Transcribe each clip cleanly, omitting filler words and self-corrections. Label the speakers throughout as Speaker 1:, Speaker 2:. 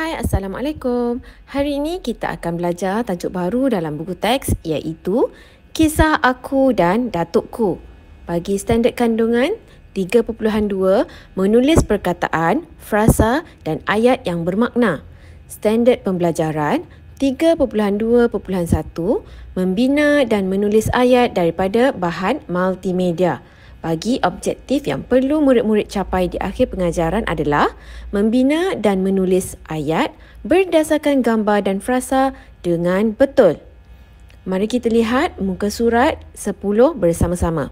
Speaker 1: Hai, Assalamualaikum. Hari ini kita akan belajar tajuk baru dalam buku teks iaitu Kisah Aku dan Datukku. Bagi standard kandungan 3.2 menulis perkataan, frasa dan ayat yang bermakna. Standard pembelajaran 3.2.1 membina dan menulis ayat daripada bahan multimedia. Bagi objektif yang perlu murid-murid capai di akhir pengajaran adalah membina dan menulis ayat berdasarkan gambar dan frasa dengan betul. Mari kita lihat muka surat 10 bersama-sama.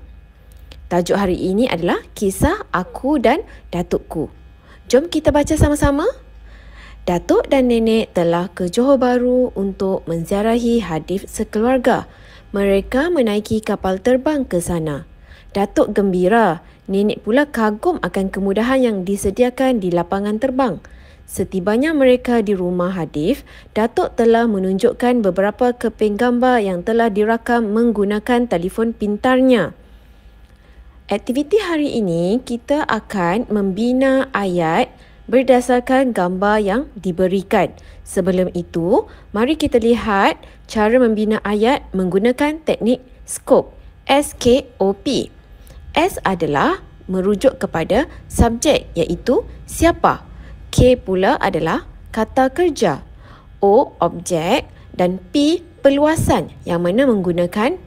Speaker 1: Tajuk hari ini adalah Kisah Aku dan Datukku. Jom kita baca sama-sama. Datuk dan nenek telah ke Johor Bahru untuk menziarahi hadif sekeluarga. Mereka menaiki kapal terbang ke sana. Datuk gembira, nenek pula kagum akan kemudahan yang disediakan di lapangan terbang. Setibanya mereka di rumah hadif, Datuk telah menunjukkan beberapa keping gambar yang telah dirakam menggunakan telefon pintarnya. Aktiviti hari ini kita akan membina ayat berdasarkan gambar yang diberikan. Sebelum itu, mari kita lihat cara membina ayat menggunakan teknik skop. SKOP. S adalah merujuk kepada subjek iaitu siapa. K pula adalah kata kerja. O objek dan P perluasan yang mana menggunakan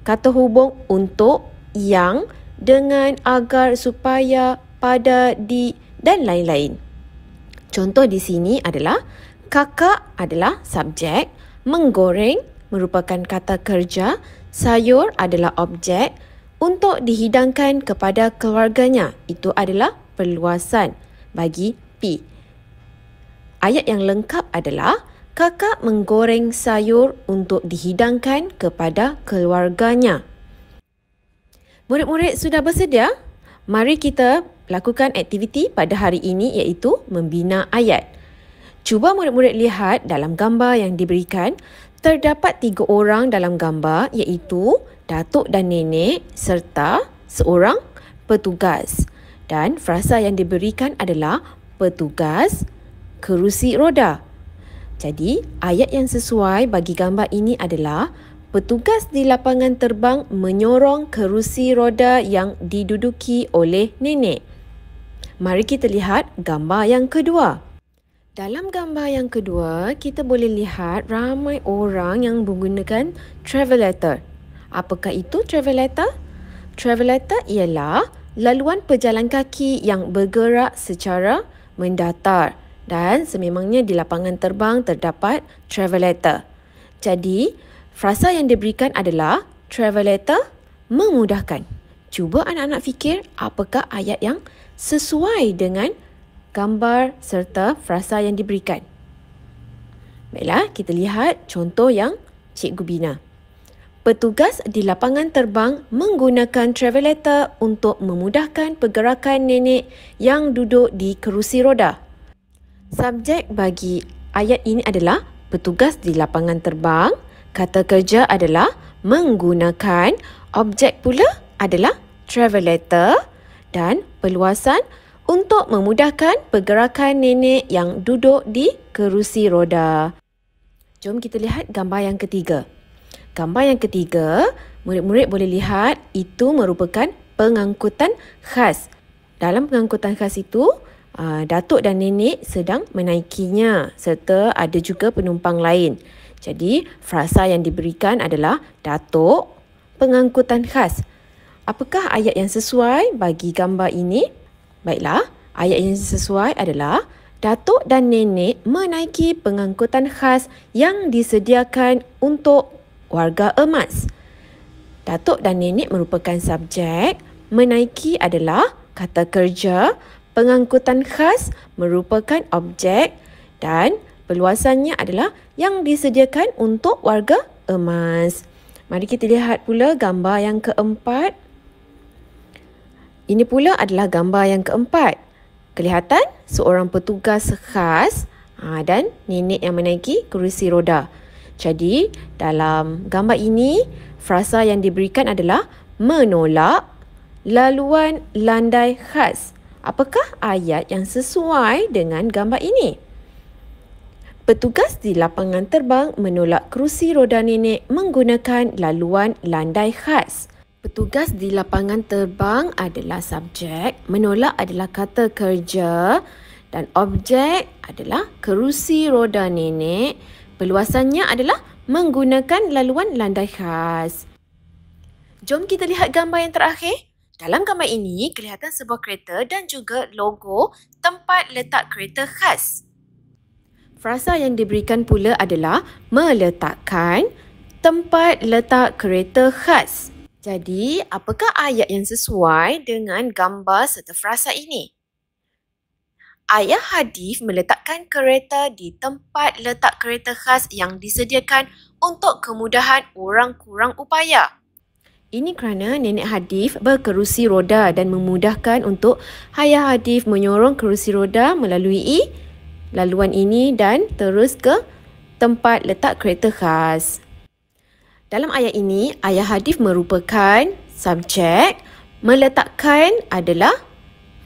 Speaker 1: kata hubung untuk, yang, dengan, agar, supaya, pada, di dan lain-lain. Contoh di sini adalah kakak adalah subjek, menggoreng merupakan kata kerja, sayur adalah objek, untuk dihidangkan kepada keluarganya. Itu adalah perluasan bagi P. Ayat yang lengkap adalah kakak menggoreng sayur untuk dihidangkan kepada keluarganya. Murid-murid sudah bersedia? Mari kita lakukan aktiviti pada hari ini iaitu membina ayat. Cuba murid-murid lihat dalam gambar yang diberikan, terdapat 3 orang dalam gambar iaitu datuk dan nenek serta seorang petugas. Dan frasa yang diberikan adalah petugas kerusi roda. Jadi, ayat yang sesuai bagi gambar ini adalah petugas di lapangan terbang menyorong kerusi roda yang diduduki oleh nenek. Mari kita lihat gambar yang kedua. Dalam gambar yang kedua, kita boleh lihat ramai orang yang menggunakan travelator. Apakah itu travelator? Travelator ialah laluan pejalan kaki yang bergerak secara mendatar dan sememangnya di lapangan terbang terdapat travelator. Jadi, frasa yang diberikan adalah travelator memudahkan. Cuba anak-anak fikir apakah ayat yang sesuai dengan gambar serta frasa yang diberikan. Baiklah, kita lihat contoh yang Cikgu bina. Petugas di lapangan terbang menggunakan travelator untuk memudahkan pergerakan nenek yang duduk di kerusi roda. Subjek bagi ayat ini adalah petugas di lapangan terbang, kata kerja adalah menggunakan, objek pula adalah travelator dan perluasan untuk memudahkan pergerakan nenek yang duduk di kerusi roda. Jom kita lihat gambar yang ketiga. Gambar yang ketiga, murid-murid boleh lihat itu merupakan pengangkutan khas. Dalam pengangkutan khas itu, datuk dan nenek sedang menaikinya serta ada juga penumpang lain. Jadi, frasa yang diberikan adalah datuk, pengangkutan khas. Apakah ayat yang sesuai bagi gambar ini? Baiklah, ayat yang sesuai adalah datuk dan nenek menaiki pengangkutan khas yang disediakan untuk warga emas. Datuk dan nenek merupakan subjek, menaiki adalah kata kerja, pengangkutan khas merupakan objek dan perluasannya adalah yang disediakan untuk warga emas. Mari kita lihat pula gambar yang keempat. Ini pula adalah gambar yang keempat. Kelihatan seorang petugas khas dan nenek yang menaiki kerusi roda. Jadi, dalam gambar ini, frasa yang diberikan adalah menolak laluan landai khas. Apakah ayat yang sesuai dengan gambar ini? Petugas di lapangan terbang menolak kerusi roda nenek menggunakan laluan landai khas. Petugas di lapangan terbang adalah subjek, menolak adalah kata kerja dan objek adalah kerusi roda nenek. Perluasannya adalah menggunakan laluan landai khas. Jom kita lihat gambar yang terakhir. Dalam gambar ini, kelihatan sebuah kereta dan juga logo tempat letak kereta khas. Frasa yang diberikan pula adalah meletakkan tempat letak kereta khas. Jadi, apakah ayat yang sesuai dengan gambar serta frasa ini? Ayat hadis meletakkan kereta di tempat letak kereta khas yang disediakan untuk kemudahan orang kurang upaya. Ini kerana nenek Hadif berkerusi roda dan memudahkan untuk ayah Hadif menyorong kerusi roda melalui laluan ini dan terus ke tempat letak kereta khas. Dalam ayat ini, ayah Hadif merupakan subjek, meletakkan adalah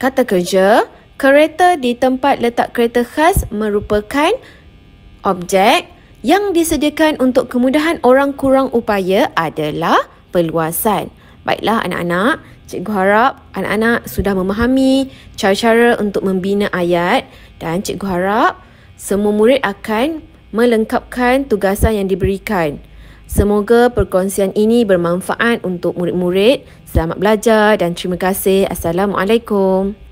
Speaker 1: kata kerja, kereta di tempat letak kereta khas merupakan objek, yang disediakan untuk kemudahan orang kurang upaya adalah perluasan. Baiklah anak-anak, cikgu harap anak-anak sudah memahami cara-cara untuk membina ayat dan cikgu harap semua murid akan melengkapkan tugasan yang diberikan. Semoga perkongsian ini bermanfaat untuk murid-murid. Selamat belajar dan terima kasih. Assalamualaikum.